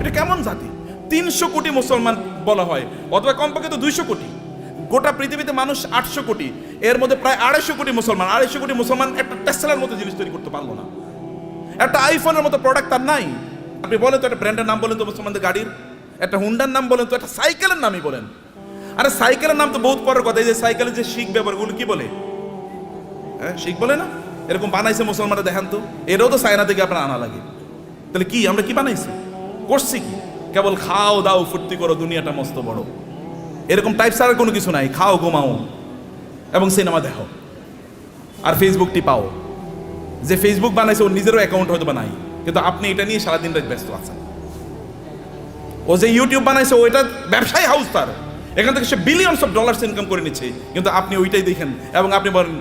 এটা কেমন জাতি? 300 কোটি মুসলমান বলা হয়, অথবা কমপক্ষে তো 200 কোটি। গোটা পৃথিবীতে মানুষ 800 কোটি, এর মধ্যে প্রায় 250 কোটি মুসলমান। 250 কোটি মুসলমান একটা টেসলার মতো জিনিস তৈরি করতে পারলো না, একটা আইফোনের মতো প্রোডাক্ট তার নাই। আপনি বলেন তো একটা ব্র্যান্ডের নাম বলেন তো মুসলমানদের গাড়ির, একটা হুন্ডার নাম বলেন তো, একটা সাইকেলের নামই বলেন। আরে সাইকেলের নাম তো বহুত পরের কথা। এই যে সাইকেলের যে শিখ ব্যবহারগুলো কি বলে, হ্যাঁ শিখ বলে না? এরকম বানাইছে মুসলমানরা, দেখান তো। এরাও তো চায়না থেকে আপনার আনা লাগে। তাহলে কি আমরা কি বানাইছি, করছি কি? কেবল খাও দাও ফুর্তি করো, দুনিয়াটা মস্ত বড়, এরকম টাইপ ছাড়া কোনো কিছু নাই। খাও ঘুমাও এবং সিনেমা দেখো আর ফেসবুক টিপাও। যে ফেসবুক বানাইছে ওর নিজেরও অ্যাকাউন্ট হয়তো বা নাই, কিন্তু আপনি এটা নিয়ে সারাদিন রাত ব্যস্ত আছেন। ও যে ইউটিউব বানাইছে ও এটা ব্যবসায়ী হাউস, তার এখান থেকে সে বিলিয়নস অফ ডলার্স ইনকাম করে নিচ্ছে, কিন্তু আপনি ওইটাই দেখেন এবং আপনি বলেন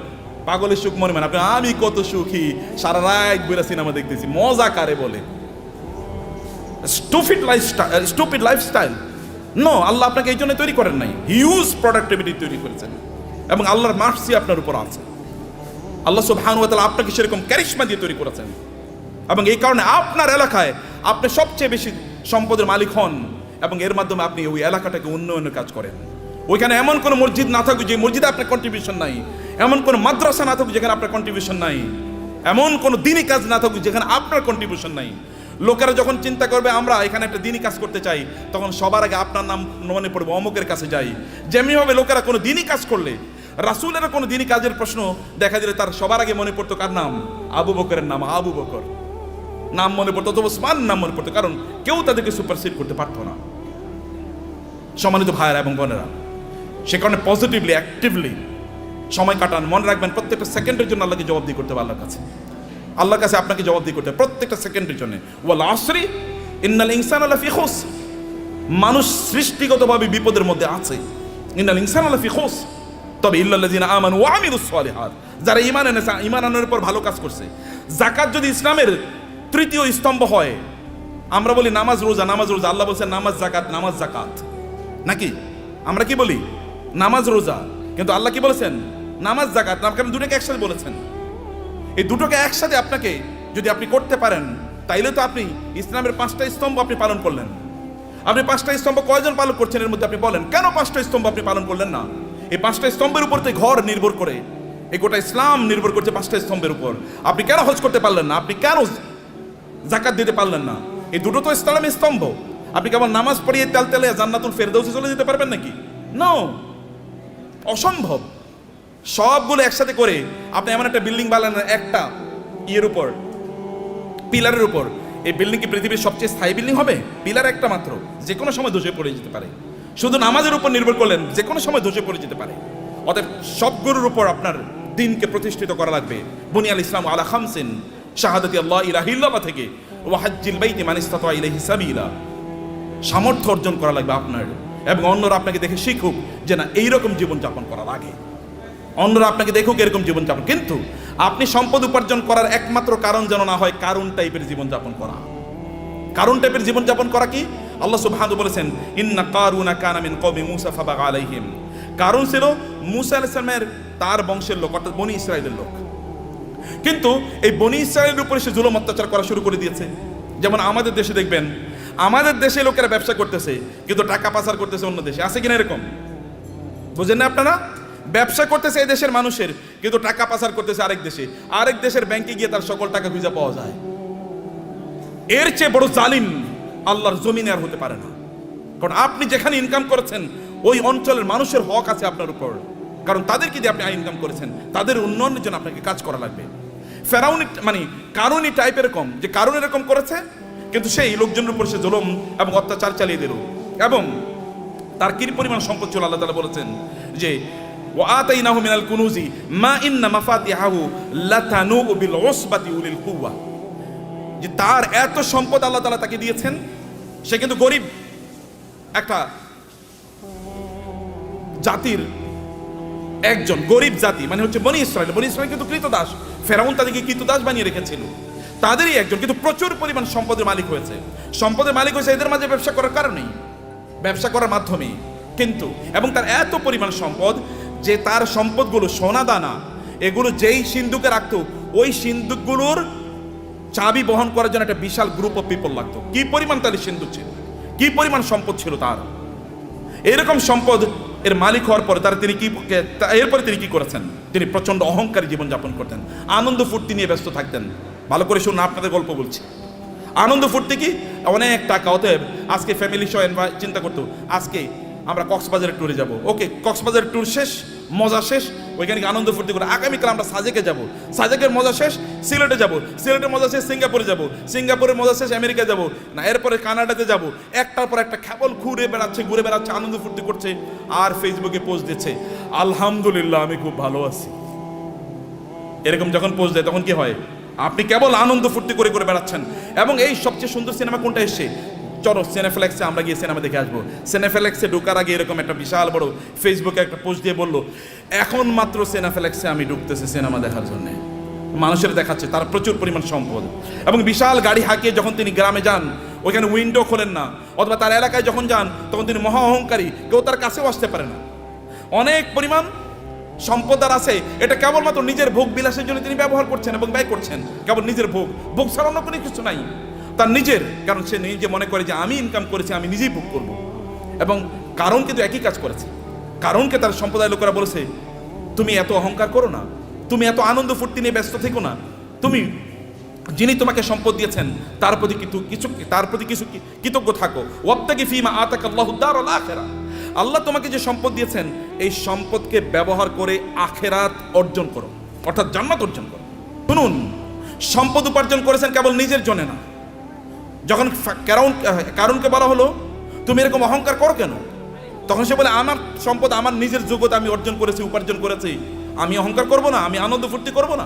পাগলের সুখ মনে মানে। আপনি আমি কত সুখী, সারা রাত বইরা সিনেমা দেখতেছি, মজা কারে বলে? Stupid lifestyle. নো, আল্লাহ আপনাকে এই জন্য তৈরি করেন নাই। হিউজ প্রোডাক্টিভিটি তৈরি করেছেন এবং আল্লাহর মার্সি আপনার উপর আছে। আল্লাহ সুবহানাহু ওয়া তাআলা আপনাকে সেরকম ক্যারিশমা দিয়ে তৈরি করেছেন এবং এই কারণে আপনার এলাকায় আপনি সবচেয়ে বেশি সম্পদের মালিক হন এবং এর মাধ্যমে আপনি ওই এলাকাটাকে উন্নয়নের কাজ করেন। ওইখানে এমন কোনো মসজিদ না থাকুক যে মসজিদে আপনার কন্ট্রিবিউশন নাই, এমন কোনো মাদ্রাসা না থাকুক যেখানে আপনার কন্ট্রিবিউশন নাই, এমন কোনো দিনী কাজ না থাকুক যেখানে আপনার কন্ট্রিবিউশন নাই। লোকেরা যখন চিন্তা করবে আমরা এখানে একটা দিনী কাজ করতে চাই, তখন সবার আগে আপনার নাম মনে পড়বে, অমুকের কাছে যাই। যেমনিভাবে লোকেরা কোনো দিনী কাজ করলে, রাসূলের কোনো দিনী কাজের প্রশ্ন দেখা দিলে তার সবার আগে মনে পড়তো কার নাম? আবু বকরের নাম। আবু বকর নাম মনে পড়তো, অথবা ওসমান নাম মনে পড়তো, কারণ কেউ তাদেরকে সুপারসিড করতে পারতো না। সম্মানিত ভাইয়েরা এবং বোনেরা, সে কারণে পজিটিভলি অ্যাক্টিভলি সময় কাটান। মনে রাখবেন প্রত্যেকটা সেকেন্ডের জন্য আল্লাহকে জবাবদিহি করতে হবে। আল্লাহর কাছে আপনাকে জবাবদিহি করতে হবে প্রত্যেকটা সেকেন্ডের জন্য। ওয়াল আসরি ইন্নাল ইনসানা লাফি খুসর, মানুষ সৃষ্টিগতভাবে বিপদের মধ্যে আছে। ইন্নাল ইনসানা লাফি খুসর, তবে ইল্লাল্লাযিনা আমানু ওয়া আমিলুস সালিহাত, যারা ঈমান এনেছে, ঈমান আনার পর ভালো কাজ করছে। যাকাত যদি ইসলামের তৃতীয় স্তম্ভ হয়, আমরা বলি নামাজ রোজা, নামাজ রোজা। আল্লাহ বলছেন নামাজ জাকাত, নামাজ জাকাত, নাকি আমরা কি বলি? নামাজ রোজা। কিন্তু আল্লাহ কি বলেছেন? নামাজ জাকাত। কারণ দুটোকে একসাথে বলেছেন। এই দুটোকে একসাথে আপনাকে যদি আপনি করতে পারেন, তাইলে তো আপনি ইসলামের 5টা স্তম্ভ আপনি পালন করলেন। আপনি 5টা স্তম্ভ কয়জন পালন করছেন এর মধ্যে আপনি বলেন? কেন 5টা স্তম্ভ আপনি পালন করলেন না? এই 5টা স্তম্ভের উপর তো ঘর নির্ভর করে, এই গোটা ইসলাম নির্ভর করছে 5টা স্তম্ভের উপর। আপনি কেন হজ করতে পারলেন না? আপনি কেন জাকাত দিতে পারলেন না? এই দুটো তো ইসলামের স্তম্ভ। আপনি কেবল নামাজ পড়িয়ে তেলে জান্নাতুল ফেরদাউসে চলে যেতে পারবেন নাকি? নো, অসম্ভব। সবগুলো একসাথে করে আপনি এমন একটা বিল্ডিং বানালেন একটা ইয়ের উপর, পিলারের উপর। এই বিল্ডিং কি পৃথিবীর সবচেয়ে স্থায়ী বিল্ডিং হবে? পিলার একটা মাত্র, যে কোনো সময় ধসে পড়ে যেতে পারে। শুধু নামাজের উপর নির্ভর করলেন, যে কোনো সময় ধসে পড়ে যেতে পারে। অতএব সবগুলোর উপর আপনার দিনকে প্রতিষ্ঠিত করা লাগবে। বুনিয়াল ইসলাম আলা খামসিন, শাহাদাতি আল্লাহ ইলাহা ইল্লাল্লাহ থেকে ওয়া হাজ্জিল বাইতি মান ইসতাতা ইলাইহি সাবিলা, সামর্থ্য অর্জন করা লাগবে আপনার, এবং অন্যরা আপনাকে দেখে শিখুক যে না এইরকম জীবনযাপন করা লাগে। অন্যরা আপনাকে দেখুক এরকম জীবনযাপন। কিন্তু আপনি সম্পদ উপার্জন করার একমাত্র কারণ যেন না হয় কারুন টাইপের জীবনযাপন করা। কারুন টাইপের জীবনযাপন করা কি? আল্লাহ সুবহানাহু বলেছেন ইন্না কারুনা কানা মিন কওমি মূসা ফাবাগা আলাইহিম। কারুন ছিল মূসা আলাইহিস সালামের তার বংশের লোক, অর্থাৎ বনি ইসরাইলের লোক। কিন্তু এই বনি ইসরাইলের উপরে সে জুলুম অত্যাচার করা শুরু করে দিয়েছে। যেমন আমাদের দেশে দেখবেন, আমাদের দেশে লোকেরা ব্যবসা করতেছে কিন্তু টাকা পাচার করতেছে অন্য দেশে। আছে কিনা এরকম? বুঝেন না আপনারা? ব্যবসা করতেছে এই দেশের মানুষের, কিন্তু টাকা পাচার করতেছে আরেক দেশে। আরেক দেশের ব্যাংকে গিয়ে তার সকল টাকা খুঁজে পাওয়া যায়। এর চেয়ে বড় জালিম আল্লাহর জমিনে আর হতে পারে না। কারণ আপনি যেখানে ইনকাম করেছেন ওই অঞ্চলের মানুষের হক আছে আপনার উপর, কারণ তাদেরকে দিয়ে আপনি ইনকাম করেছেন, তাদের উন্নয়নের জন্য আপনাকে কাজ করা লাগবে। ফেরাউনি মানে কারুনি টাইপ এরকম, যে কারুন এরকম করেছে কিন্তু সেই লোকজনের উপর সে জুলুম এবং অত্যাচার চালিয়ে দিল, এবং তার কি পরিমাণ সম্পদ ছিল আল্লাহ তাআলা বলেছেন যে ওয়া আতাইনাহু মিনাল কুনুজি মা ইন্না মাফাতিহাহু লাতানু বিল উসবাতি উলিল কুওয়া, যে তার এত সম্পদ আল্লাহ তাআলা তাকে দিয়েছেন, সে কিন্তু গরিব একটা জাতির একজন, গরিব জাতি মানে হচ্ছে বনি ইসরাইল। বনি ইসরাইল কিন্তু কৃতদাস, ফেরাউন তাদেরকে কৃতদাস বানিয়ে রেখেছিল, তাদেরই একজন, কিন্তু প্রচুর পরিমাণ সম্পদের মালিক হয়েছে। সম্পদের মালিক হয়েছে এদের মাঝে ব্যবসা করার কারণেই, ব্যবসা করার মাধ্যমেই। কিন্তু এবং তার এত পরিমাণ সম্পদ যে তার সম্পদগুলো সোনা দানা এগুলো যেই সিন্ধুকে রাখতো, ওই সিন্ধুকগুলোর চাবি বহন করার জন্য একটা বিশাল গ্রুপ অফ পিপল লাগতো। কি পরিমাণ তার সিন্ধু ছিল, কি পরিমাণ সম্পদ ছিল তার। এরকম সম্পদ এর মালিক হওয়ার পরে এরপরে তিনি কি করেছেন? তিনি প্রচন্ড অহংকারী জীবনযাপন করতেন, আনন্দ ফুর্তি নিয়ে ব্যস্ত থাকতেন। ভালো করে শুনুন, আপনাদের গল্প বলছি। আনন্দ ফুর্তি কি? অনেক টাকা। অতএব আজকে ফ্যামিলি সহ চিন্তা করতো আজকে আমরা কক্সবাজারের ট্যুরে যাব। ওকে, কক্সবাজারের ট্যুর শেষ, মজা শেষ, ওইখানে আনন্দ ফুর্তি করে আগামীকাল আমরা সাজেকে যাব। সাজেকের মজা শেষ, সিলেটে যাব। সিলেটের মজা শেষ, সিঙ্গাপুরে যাব। সিঙ্গাপুরের মজা শেষ, আমেরিকা যাব, না এরপরে কানাডাতে যাব। একটার পর একটা কেবল ঘুরে বেড়াচ্ছে, আনন্দ ফুর্তি করছে, আর ফেসবুকে পোস্ট দিচ্ছে, আলহামদুলিল্লাহ আমি খুব ভালো আছি। এরকম যখন পোস্ট দেয় তখন কি হয়? আপনি কেবল আনন্দ ফুর্তি করে বেড়াচ্ছেন। এবং এই সবচেয়ে সুন্দর সিনেমা কোনটা এসছে? চলো সিনেফ্লেক্সে আমরা গিয়ে সিনেমা দেখে আসবো। সিনেফ্লেক্সে ঢোকার আগে এরকম একটা বিশাল বড় ফেসবুকে একটা পোস্ট দিয়ে বললো, এখন মাত্র সিনেফ্লেক্সে আমি ঢুকতেছি সিনেমা দেখার জন্য। মানুষের দেখাচ্ছে তার প্রচুর পরিমাণ সম্পদ এবং বিশাল গাড়ি হাঁকিয়ে যখন তিনি গ্রামে যান, ওইখানে উইন্ডো খোলেন না, অথবা তার এলাকায় যখন যান তখন তিনি মহা অহংকারী, কেউ তার কাছেও আসতে পারে না। অনেক পরিমাণ সম্পদ আর আছে, এটা কেবলমাত্র নিজের ভোগ বিলাসের জন্য তিনি ব্যবহার করছেন এবং ব্যয় করছেন। কেবল নিজের ভোগ ছাড়া অন্য কোনো কিছু নাই তার নিজের। কারণ সে নিজে মনে করে যে আমি ইনকাম করেছি, আমি নিজেই ভোগ করব। এবং কারণ কিন্তু একই কাজ করেছে। কারণকে তার সম্প্রদায়ের লোকেরা বলেছে, তুমি এত অহংকার করো না, তুমি এত আনন্দ ফুর্তি নিয়ে ব্যস্ত থেকো না, তুমি যিনি তোমাকে সম্পদ দিয়েছেন তার প্রতি কিছু কৃতজ্ঞ থাকো। ওয়াবতাগি ফীমা আতাকাল্লাহু দারাল আখিরা, আল্লাহ তোমাকে যে সম্পদ দিয়েছেন এই সম্পদকে ব্যবহার করে আখেরাত অর্জন করো, অর্থাৎ জান্নাত অর্জন করো। শুনুন, সম্পদ উপার্জন করেছেন কেবল নিজের জন্য না। যখন কারণকে বলা হলো তুমি এরকম অহংকার করো কেন, তখন সে বলে আমার সম্পদ আমার নিজের যোগ্যতা আমি অর্জন করেছি, উপার্জন করেছি, আমি অহংকার করব না, আমি আনন্দ ফুর্তি করব না।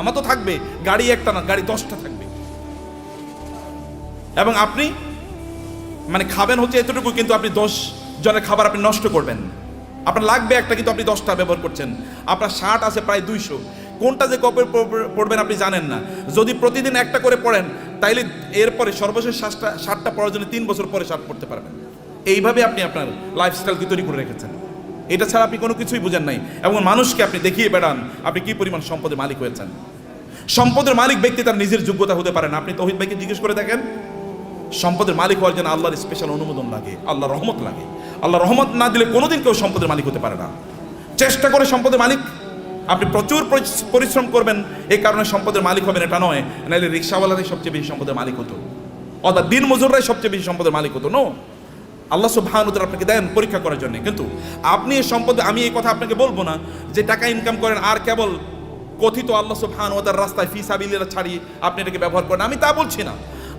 আমার তো থাকবে গাড়ি একটা না, গাড়ি 10টা থাকবে। এবং আপনি মানে খাবেন হচ্ছে এতটুকু, কিন্তু আপনি 10 জনের খাবার আপনি নষ্ট করবেন। আপনার লাগবে একটা, কিন্তু আপনি 10টা ব্যবহার করছেন। আপনার শার্ট আছে প্রায় 200, কোনটা যে কবে পড়বেন আপনি জানেন না। যদি প্রতিদিন একটা করে পড়েন তাইলে এরপরে সর্বশেষ শার্টটা পরার জন্য 3 বছর পরে শার্ট পড়তে পারবেন। এইভাবে আপনি আপনার লাইফস্টাইলকে তৈরি করে রেখেছেন। এটা ছাড়া আপনি কোনো কিছুই বুঝেন নাই। এবং মানুষকে আপনি দেখিয়ে বেড়ান আপনি কি পরিমাণ সম্পদের মালিক হয়েছেন। সম্পদের মালিক ব্যক্তি তার নিজের যোগ্যতা হতে পারে না। আপনি তৌহিদ ভাইকে জিজ্ঞেস করে দেখেন, সম্পদের মালিক হওয়ার জন্য আল্লাহর স্পেশাল অনুমোদন লাগে, আল্লাহর রহমত লাগে। আল্লাহ রহমত না দিলে কোনোদিন কেউ সম্পদের মালিক হতে পারে না। চেষ্টা করে সম্পদের মালিক, আপনি প্রচুর পরিশ্রম করবেন, এই কারণে সম্পদের মালিক হবেন এটা নয়। নাহলে রিক্সাওয়ালারাই সবচেয়ে বেশি সম্পদের মালিক হতো, অর্থাৎ দিন মজুররাই সবচেয়ে বেশি সম্পদের মালিক হতো। নো, আল্লাহ সুবহানাহু ওয়া তাআলা আপনাকে দেন পরীক্ষা করার জন্য। কিন্তু আপনি এই সম্পদ, আমি এই কথা আপনাকে বলবো না যে টাকা ইনকাম করেন আর কেবল কথিত আল্লাহ সুবহানাহু ওয়া তাআলার রাস্তায় ফি সাবিলিল্লাহ ছাড়িয়ে আপনি এটাকে ব্যবহার করেন, আমি তা বলছি না।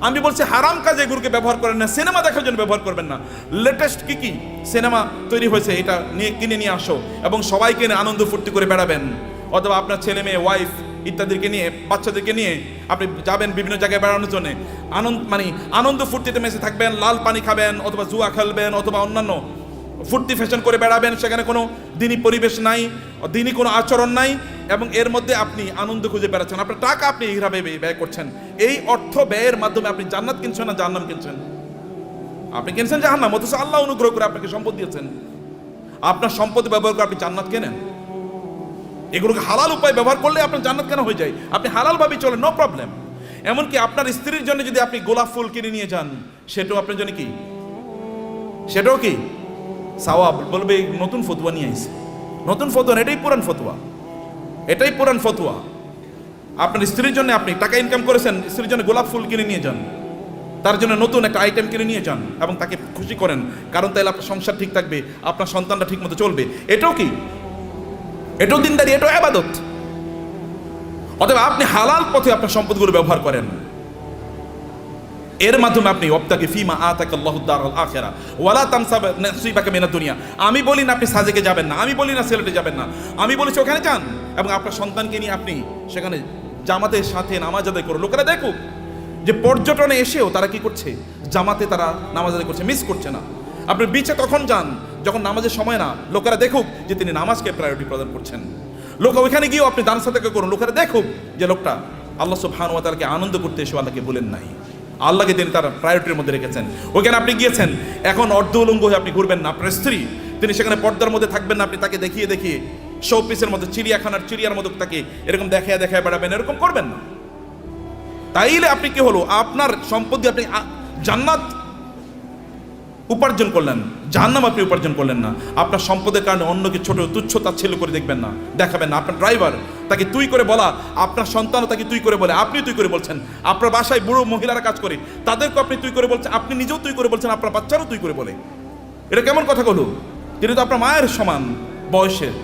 আমি বলছি হারাম কাজে এগুলোকে ব্যবহার করেন না, সিনেমা দেখার জন্য ব্যবহার করবেন না। লেটেস্ট কি সিনেমা তৈরি হয়েছে এটা নিয়ে কিনে নিয়ে আসো এবং সবাইকে নিয়ে আনন্দ ফুর্তি করে বেড়াবেন। অথবা আপনার ছেলে মেয়ে, ওয়াইফ ইত্যাদিকে নিয়ে, বাচ্চাদেরকে নিয়ে আপনি যাবেন বিভিন্ন জায়গায় বেড়ানোর জন্য। আনন্দ ফুর্তিতে মেশে থাকবেন, লাল পানি খাবেন, অথবা জুয়া খেলবেন, অথবা অন্যান্য ফুর্তি ফ্যাশন করে বেড়াবেন। সেখানে কোনো দিনী পরিবেশ নাই, দিনী কোনো আচরণ নাই, এবং এর মধ্যে আপনি আনন্দ খুঁজে বেড়াচ্ছেন। আপনার টাকা আপনি এইভাবে ব্যয় করছেন। এই অর্থ ব্যয়ের মাধ্যমে আপনি জান্নাত কিনছেন না জাহান্নাম কিনছেন? আপনি কিনছেন জাহান্নাম, অথচ আল্লাহ অনুগ্রহ করে আপনাকে সম্পদ দিয়েছেন। আপনার সম্পদ ব্যবহার করে আপনি জান্নাত কেনেন। এগুলোকে হালাল উপায় ব্যবহার করলে আপনার জান্নাত কেন হয়ে যায়? আপনি হালাল ভাবে চলেন, নো প্রবলেম। এমনকি আপনার স্ত্রীর জন্য যদি আপনি গোলাপ ফুল কিনে নিয়ে যান, সেটাও আপনার জন্য কি, সেটাও কি সওয়াব। বলবে নতুন ফতোয়া নিয়ে আইছে, নতুন ফতোয়া, এটাই পুরান ফতোয়া, এটাই পুরান ফতোয়া। আপনার স্ত্রীর জন্য আপনি টাকা ইনকাম করেছেন, স্ত্রীর জন্য গোলাপ ফুল কিনে নিয়ে যান, তার জন্য নতুন একটা আইটেম কিনে নিয়ে যান এবং তাকে খুশি করেন। কারণ তাইলে আপনার সংসার ঠিক থাকবে, আপনার সন্তানটা ঠিক মতো চলবে। এটাও কি, এটাও দিনদারি, এটাও ইবাদত। অতএব আপনি হালাল পথে আপনার সম্পদগুলো ব্যবহার করেন। এর মাধ্যমে আপনি ওয়াবতাগি ফীমা আতাকাল্লাহু দারাল আখিরা ওয়ালা তানসা নাসিবাকা মিনাদ দুনিয়া। আমি বলি না আপনি সাজেকে যাবেন না, আমি বলি না সিলেটে যাবেন না, আমি বলেছি ওখানে যান এবং আপনার সন্তানকে নিয়ে আপনি সেখানে জামাতের সাথে নামাজ আদায় করুন। লোকেরা দেখুক যে পর্যটনে এসেও তারা কি করছে, জামাতে তারা নামাজ আদায় করছে, মিস করছে না। আপনি বিচে তখন যান যখন নামাজের সময় না, লোকেরা দেখুক যে তিনি নামাজকে প্রায়োরিটি প্রদান করছেন। লোক ওইখানে গিয়েও আপনি দান সাদাকা করুন, লোকেরা দেখুক যে লোকটা আল্লাহ সুবহানাহু ওয়া তাআলাকে আনন্দ করতে এসে আল্লাহকে বলেন নাই, আল্লাহকে তিনি তার প্রায়োরিটির মধ্যে রেখেছেন। ওইখানে আপনি গিয়েছেন, এখন অর্ধ উলঙ্গ হয়ে আপনি ঘুরবেন না। আপনার স্ত্রী, তিনি সেখানে পর্দার মধ্যে থাকবেন না, আপনি তাকে দেখিয়ে দেখিয়ে শোপিসের মধ্যে, চিড়িয়াখানার চিড়িয়ার মতো তাকে এরকম দেখায় বেড়াবেন, এরকম করবেন না। তাইলে আপনি কি হলো, আপনার সম্পদ দিয়ে আপনি জান্নাত উপার্জন করলেন, জাহান্নাম আপনি উপার্জন করলেন না। আপনার সম্পদের কারণে অন্যকে ছোট তুচ্ছ তাচ্ছিল্য করে দেখবেন না, দেখাবেন না। আপনার ড্রাইভার, তাকে তুই করে বলা, আপনার সন্তানও তাকে তুই করে বলে, আপনি তুই করে বলছেন। আপনার বাসায় বুড়ো মহিলারা কাজ করে, তাদেরকে আপনি তুই করে বলছেন, আপনি নিজেও তুই করে বলছেন, আপনার বাচ্চারও তুই করে বলে। এটা কেমন কথা হলো? তিনি তো আপনার মায়ের সমান বয়সের।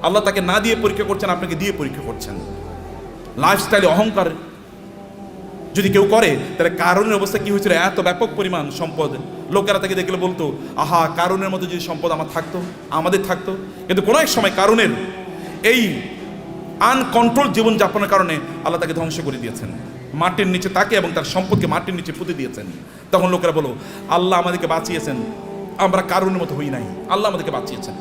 আল্লাহ তাকে না দিয়ে পরীক্ষা করছেন, আপনাকে দিয়ে পরীক্ষা করছেন। লাইফস্টাইলে অহংকার যদি কেউ করে, তাহলে কারণের অবস্থা কি হয়েছিল? এত ব্যাপক পরিমাণ সম্পদ, লোকেরা তাকে দেখলে বলতো, আহা, কারণের মতো যদি সম্পদ আমার থাকতো, আমাদের থাকতো। কিন্তু কোনো এক সময় কারণের এই আনকন্ট্রোল জীবনযাপনের কারণে আল্লাহ তাকে ধ্বংস করে দিয়েছেন, মাটির নিচে তাকে এবং তার সম্পদকে মাটির নিচে পুঁতে দিয়েছেন। তখন লোকেরা বলো, আল্লাহ আমাদেরকে বাঁচিয়েছেন, আমরা কারণের মতো হই নাই, আল্লাহ আমাদেরকে বাঁচিয়েছেন।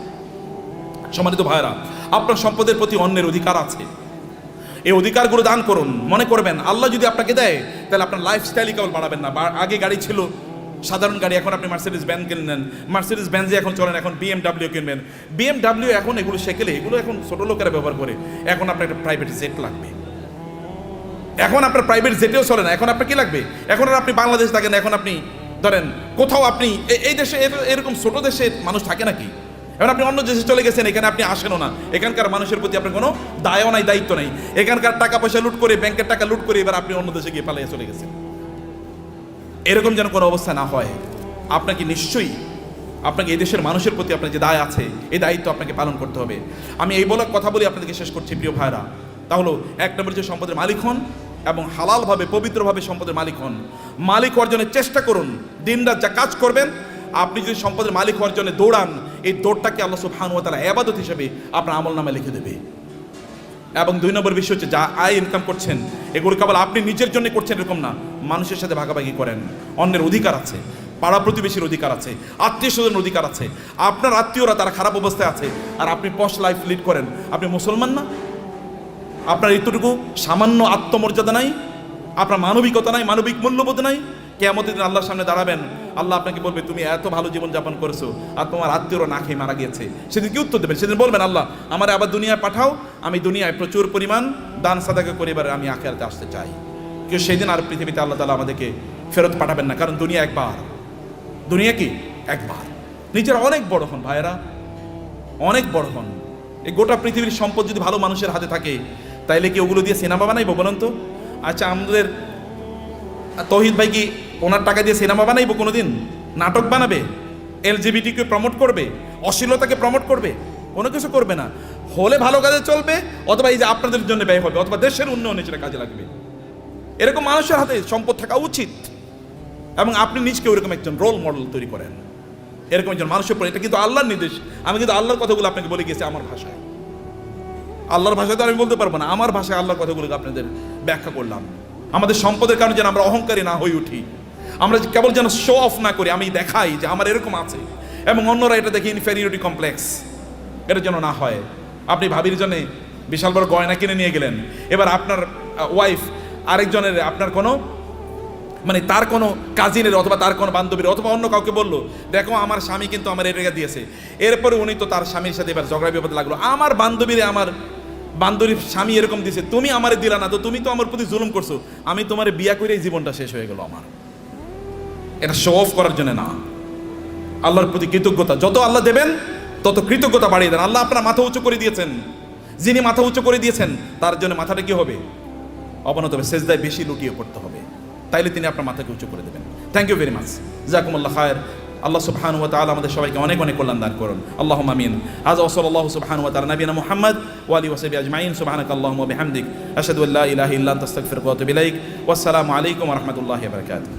সম্মানিত ভাইরা, আপনার সম্পদের প্রতি অন্যের অধিকার আছে, এই অধিকারগুলো দান করুন। মনে করবেন আল্লাহ যদি আপনাকে দেয়, তাহলে আপনার লাইফস্টাইলই কেবল বাড়াবেন না। আগে গাড়ি ছিল সাধারণ গাড়ি, এখন আপনি মার্সিডিজ ব্যান কিনলেন, মার্সিডিজ ব্যানজে এখন চলেন, এখন BMW কিনবেন। BMW এখন এগুলো সেকেলে, এগুলো এখন ছোট লোকেরা ব্যবহার করে। এখন আপনার একটা প্রাইভেট জেট লাগবে, এখন আপনার প্রাইভেট জেটেও চলে না। এখন আপনার কি লাগবে? এখন আর আপনি বাংলাদেশ থাকেন, এখন আপনি ধরেন কোথাও আপনি এই দেশে এরকম ছোট দেশে মানুষ থাকে নাকি? এখন আপনি অন্য দেশে চলে গেছেন, এখানে আপনি আসেনও না, এখানকার মানুষের প্রতি আপনার কোনো দায়ও নাই, দায়িত্ব নেই। এখানকার টাকা পয়সা লুট করে, ব্যাংকের টাকা লুট করে এবার আপনি অন্য দেশে গিয়ে পালিয়ে চলে গেছেন। এরকম যেন কোনো অবস্থা না হয়। আপনাকে নিশ্চয়ই আপনাকে এই দেশের মানুষের প্রতি আপনার যে দায় আছে, এই দায়িত্ব আপনাকে পালন করতে হবে। আমি এই বলার কথা বলি আপনাদেরকে শেষ করছি প্রিয় ভাইরা। তা হলো, এক নম্বর যে সম্পদের মালিক হন এবং হালালভাবে পবিত্রভাবে সম্পদের মালিক হন। মালিক অর্জনের চেষ্টা করুন, দিনরাত যা কাজ করবেন। আপনি যদি সম্পদের মালিক হওয়ার জন্য দৌড়ান, এই দৌড়টাকে আল্লাহ সুবহানাহু ওয়া তাআলা ইবাদত হিসেবে আপনার আমলনামায় লিখে দেবে। এবং দুই নম্বর বিষয় হচ্ছে, যা আয় ইনকাম করছেন, এগুলো কেবল আপনি নিজের জন্য করছেন এরকম না, মানুষের সাথে ভাগাভাগি করেন। অন্যের অধিকার আছে, পাড়া প্রতিবেশীর অধিকার আছে, আত্মীয় স্বজনের অধিকার আছে। আপনার আত্মীয়রা তারা খারাপ অবস্থায় আছে, আর আপনি পশ লাইফ লিড করেন। আপনি মুসলমান না? আপনার এতটুকু সামান্য আত্মমর্যাদা নাই, আপনার মানবিকতা নাই, মানবিক মূল্যবোধ নাই। কিয়ামতের দিন আল্লাহর সামনে দাঁড়াবেন, আল্লাহ আপনাকে বলবে, তুমি এত ভালো জীবনযাপন করেছো আর তোমার আত্মীয়রা না খেয়ে মারা গিয়েছে। সেদিন কি উত্তর দেবেন? সেদিন বলবেন, আল্লাহ আমার আবার দুনিয়ায় পাঠাও, আমি দুনিয়ায় প্রচুর পরিমাণ দান সাদাকা করে এবার আমি আখিরাতে আসতে চাই। কেউ সেদিন আর পৃথিবীতে আল্লাহ তাআলা আমাদেরকে ফেরত পাঠাবেন না, কারণ দুনিয়া একবার। দুনিয়া কি একবার। নিজেরা অনেক বড় হন ভাইয়েরা, অনেক বড় হন। এই গোটা পৃথিবীর সম্পদ যদি ভালো মানুষের হাতে থাকে, তাইলে কি ওগুলো দিয়ে সিনেমা বানাইবো বলুন তো? আচ্ছা, আমাদের তৌহিদ ভাই কি ওনার টাকা দিয়ে সিনেমা বানাইবো কোনোদিন? নাটক বানাবে? LGBTকে প্রমোট করবে? অশ্লীলতাকে প্রমোট করবে? কোনো কিছু করবে না। হলে ভালো কাজে চলবে, অথবা এই যে আপনাদের জন্য ব্যয় হবে, অথবা দেশের উন্নয়নে সেটা কাজে লাগবে। এরকম মানুষের হাতে সম্পদ থাকা উচিত, এবং আপনি নিজকে ওরকম একজন রোল মডেল তৈরি করেন, এরকম একজন মানুষের পরে। এটা কিন্তু আল্লাহর নির্দেশ। আমি কিন্তু আল্লাহর কথাগুলো আপনাকে বলে গেছি আমার ভাষায়। আল্লাহর ভাষায় তো আমি বলতে পারবো না, আমার ভাষায় আল্লাহর কথাগুলোকে আপনাদের ব্যাখ্যা করলাম। আমাদের সম্পদের কারণে যেন আমরা অহংকারী না হয়ে উঠি, আমরা কেবল যেন শো অফ না করি, আমি দেখাই যে আমার এরকম আছে, এবং অন্যরা এটা দেখে ইনফেরিয়রিটি কমপ্লেক্স, এটা যেন না হয়। আপনি ভাবির জন্য বিশাল বড় গয়না কিনে নিয়ে গেলেন, এবার আপনার ওয়াইফ আরেকজনের, আপনার কোনো মানে তার কোনো কাজিনের অথবা তার কোনো বান্ধবীর অথবা অন্য কাউকে বললো, দেখো আমার স্বামী কিন্তু আমার এটা দিয়েছে। এরপরে উনি তো তার স্বামীর সাথে এবার ঝগড়া বিপদ লাগলো, আমার বান্ধবীরে, আমার বান্ধবীর স্বামী এরকম দিয়েছে, তুমি আমারে দিলা না, তো তুমি তো আমার প্রতি জুলুম করছো, আমি তোমার বিয়া করে জীবনটা শেষ হয়ে গেল আমার। এটা শো অফ করার জন্য না, আল্লাহর প্রতি কৃতজ্ঞতা। যত আল্লাহ দেবেন তত কৃতজ্ঞতা বাড়িয়ে দেন। আল্লাহ আপনার মাথা উঁচু করে দিয়েছেন, যিনি মাথা উঁচু করে দিয়েছেন তার জন্য মাথাটা কি হবে? অবনত হবে, সেজদায় বেশি লুটিয়ে পড়তে হবে, তাইলে তিনি আপনার মাথাকে উঁচু করে দেবেন। থ্যাংক ইউ ভেরি মাচ, জাযাকুমুল্লাহ খায়র। আল্লাহ সুবহানাহু ওয়া তাআলা আমাদের সবাইকে অনেক অনেক কল্যাণ দান করুন। আল্লাহুম্মা আমিন। আযা ওয়া সাল্লাল্লাহু সুবহানাহু ওয়া তাআলা নবিয়ানা মুহাম্মদ ওয়া আলিহি ওয়া সাহবিহি আজমাইন। সুবহানাকাল্লাহুম্মা ওয়া বিহামদিক, আশহাদু আল্লা ইলাহা ইল্লা আনতা আস্তাগফিরুকা ওয়া আতুবু ইলাইক। ওয়াসসালামু আলাইকুম ওয়া রাহমাতুল্লাহি ওয়া বারাকাতুহু।